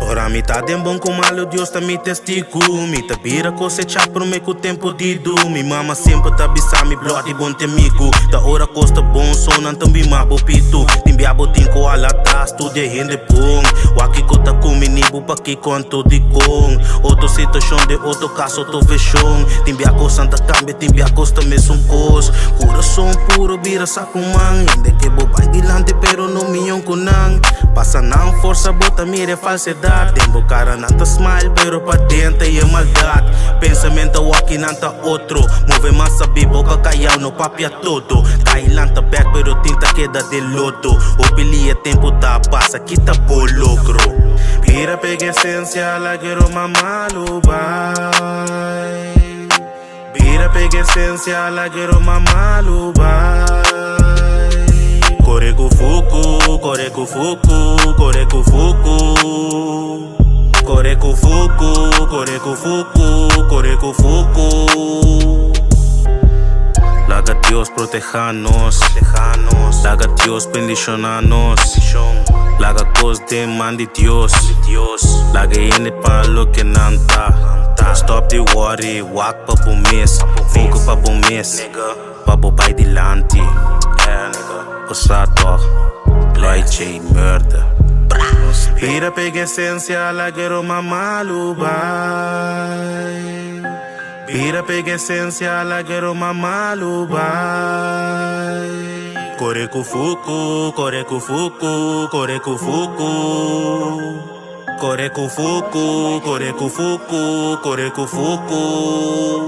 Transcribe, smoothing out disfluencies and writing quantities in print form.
Ora mi tá dem bom com malo, Deus tá me testigo. Mi tá vira cosechar por mim com o tempo de do. Mi mama sempre tá bisa mi blood bom temigo. Da hora costa bom, sonan também mabo pito. Timbiabo tinko alatas, tu de rende bom. Waki kota kuminibu pa que conto de com. Outro situação de outro caso, outro vechão. Timbiaco santa cambia, timbiaco sta me son cos. Coração puro, vira saco man. Ainda que bobai dilante, pero no minhão kunang. Passa não força, bota mira falsidade. Tempo cara nanta smile, pero pa dentro é maldade. Pensamento aqui nanta outro. Move massa boca caiu no papia todo. Tailanta back, pero tinta queda de lodo. O pili é tempo da passa, que tá bologro. Pira pega essência, la quero mamalo, vai. Pira pega essência, la quero mamalo, vai. Corre com foco, corre com foco, corre com foco. Corre com foco, corre com foco, corre com foco. Laga Dios protejanos, laga Dios bendicionanos. Laga cos de man de Dios, laga ene pa lo que nanta. Stop the worry, walk pa bom mês, foco pa bom mês, pa bo pai dilante. O sato, Lloyd murder. Pira pega essência, la quero mamalo, vai. Pira pega essência, la quero mamalo, vai. Corre com foco, corre com foco, corre com foco. Corre com foco, corre com foco, corre com foco.